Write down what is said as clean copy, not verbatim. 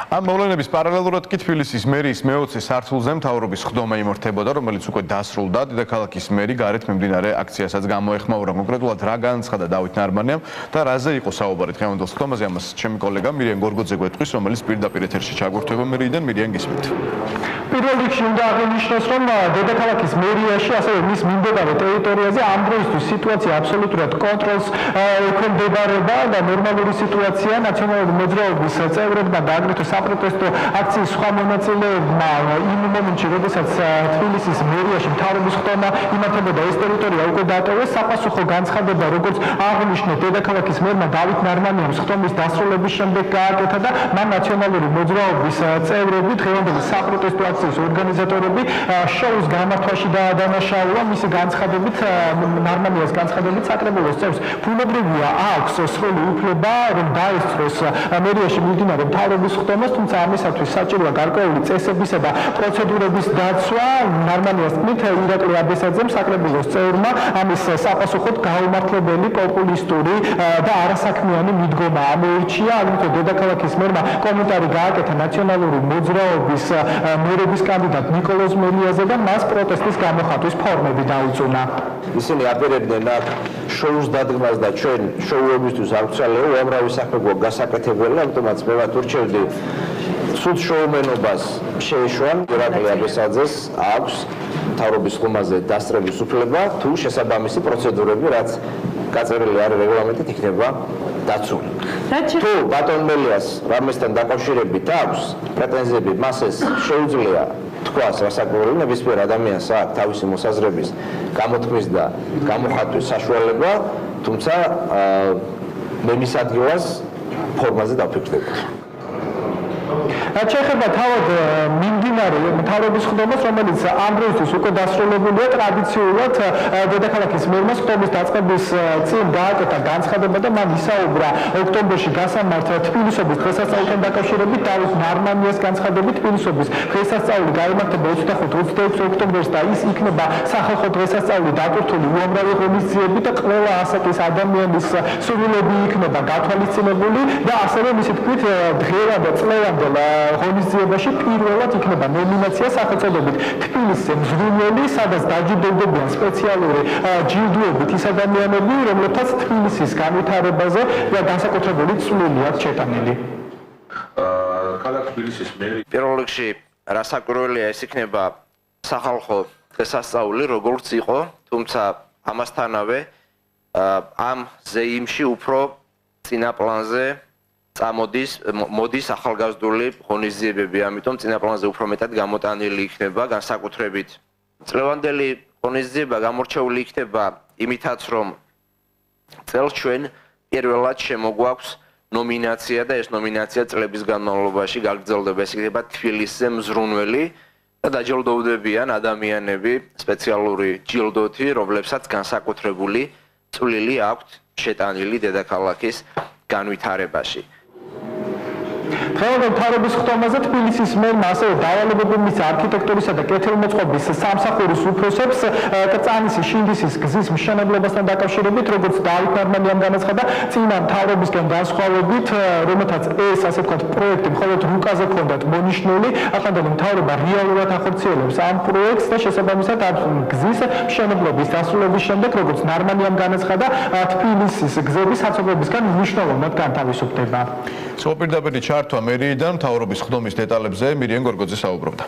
ამ მოვლენების პარალელურად კი თბილისის მერიის მე-20 სართულზე მთავრობის ხდომა იმართებოდა, რომელიც უკვე დასრულდა. დედაქალაქის მერი გარეთ მიმდინარე აქციასაც გამოეხმაურა. კონკრეტულად რა განაცხადა დავით ნარმანიამ და რაზე იყო საუბარი დღევანდელ ხდომაზე, ამას ჩემი კოლეგა მირიან გორგოძე გვეტყვის, რომელიც პირდაპირ ეთერში ჩაგვერთვება მერიიდან. მირიან, გისმით. პირველ რიგში უნდა აღინიშნოს, რომ დედაქალაქის მერიაში, ასევე მის მიმდებარე ტერიტორიაზე ამ დროისთვის სიტუაცია აბსოლუტურად კონტროლს ექვემდებარება და ნორმალური სიტუაცია ნაციონალური მოძრაობის წევრებმა და აგრეთვე საპროტესტო აქციის სხვა მონაწილეებმა იმ მომენტში, როდესაც თბილისის მერიაში მთავრობის ხდომა იმართებოდა, ეს ტერიტორია უკვე დატოვეს. საპასუხო განცხადება, როგორც აღნიშნეთ, დედაქალაქის მერმა დავით ნარმანიამს ხდომის დასრულების შემდეგ გააკეთა და მან ნაციონალური მოძრაობის წევრები, დღევანდელი საპროტესტო აქციის ორგანიზატორები შოუს გამართვაში დაადანაშაულა. მისი განცხადებით, ნარმანიას განცხადებით, საკრებულოს წევრს ფულებრივია აქვს სრული უფლება, რომ დაესწროს მერიაში მიმდინარე მთავრობის ხდომას, თუმცა ამისათვის საჭიროა გარკვეული წესებისა და პროცედურების დაცვა. ნარმანიას თქმით, ირაკლი აბესაძემ, საკრებულოს წევრმა, ამის საპასუხოდ გაუმართლებელი, პოპულისტური და არასაქმიანი მიდგომა ამოირჩია. აგრეთვე დედაქალაქის მერმა კომენტარი გააკეთა ნაციონალური მოძრაობის მერების კანდიდატ ნიკოლოზ მელიაზე და მას პროტესტის გამოხატვის ფორმები დაუწუნა. ისინი აპირებდნენ აქ შოუს დადგმას და ჩვენ შოუებისთვის არ ვცვალეო, უამრავი საქმე გვაქვს გასაკეთებელი, ამიტომაც მე ვაურჩევდი სულ შოუმენობას შეეშვან ირაკლი აბესაძეს აქვს მთავრობის ხდომაზე დასწრების უფლება, თუ შესაბამისი პროცედურები, რაც გაწერილი არის რეგლამენტით, იქნება დაცული. თუ ბატონ მელიას რამესთან დაკავშირებით აქვს პრეტენზიები, მას ეს შეუძლია თქვას რასაკვირველი ნებისმიერ ადამიანს აქვს თავისი მოსაზრების გამოთქმის და გამოხატვის საშუალება, თუმცა მე მის ადგილას ფორმაზე დავფიქრდებოდი. ჩეხება თავად მიმდინარე მთავრობის ხდომას, რომელიც ამ დროისთვის უკვე დასრულებულია. ტრადიციულად დედაქალაქის მერმა ხდომის დაწყების წინ გააკეთა განცხადება და მან ისაუბრა ოქტომბერში გასამართ თბილისობის დღესასწაულთან დაკავშირებით. დავით ნარმანიას განცხადებით, თბილისობის დღესასწაული გაიმართება 25-26 ოქტომბერს და ის იქნება სახალხო დღესასწაული დაკურთხული უამრავი ღონისძიებით და ყველა ასაკის ადამიანის სურვილები იქნება გათვალისწინებული და ასევე მისი თქმით დღევანდელ და წლევანდელ ღონისძიებაში პირველად იქნება ნომინაცია სახელწოდებით თბილისზე მზრუნველი, სადაც დაჯილდოვდებიან სპეციალური ჯილდოებით ის ადამიანები, რომლებთაც თბილისის განვითარებაზე და განსაკუთრებული წვლილი აქვს ჩეტანილი. ქალაქ თბილისის მერი პირველ რიგში რასაკვირველია, ეს იქნება სახალხო დღესასწაული, როგორც იყო, თუმცა ამასთანავე ამ ზეიმში უფრო წინა პლანზე მოდის ახალგაზრდული ღონისძიებები, ამიტომ წინა პლანზე უფრო მეტად გამოტანილი იქნება, განსაკუთრებით წლევანდელი ღონისძიება გამორჩეული იქნება იმითაც, რომ წელს ჩვენ პირველად შემოგვაქვს ნომინაცია და ეს ნომინაცია წლების განმავლობაში გაგრძელდება. ეს იქნება თბილისზე მზრუნველი და დაჯილდოვდებიან ადამიანები სპეციალური ჯილდოთი, რომლებსაც განსაკუთრებული წვლილი აქვთ შეტანილი დედაქალაქის განვითარებაში. დღევანდელ მთავრობის ხდომაზე თბილისის მერმა ასევე დავალებები მის არქიტექტურისა და კეთილმოწყობის სამსახურის უფროსებს კრწანისის შინდისის გზის მშენებლობასთან დაკავშირებით, როგორც დავით ნარმანიამ განაცხადა, წინა მთავრობისგან განსხვავებით, რომელთაც ეს ასე ვთქვათ პროექტი მხოლოდ რუკაზე ჰქონდათ მონიშნული, ახალგაზრდა მთავრობა რეალურად ახორციელებს ამ პროექტს და შესაბამისად გზის მშენებლობის დასრულების შემდეგ, როგორც ნარმანიამ განაცხადა, თბილისის გზები საცობლებისგან მნიშვნელოვნად განთავისუფლდება. სულ პირდაპირ ჩართვა მერიიდან მთავრობის ხდომის დეტალებზე მირიან გორგოძე საუბრობდა.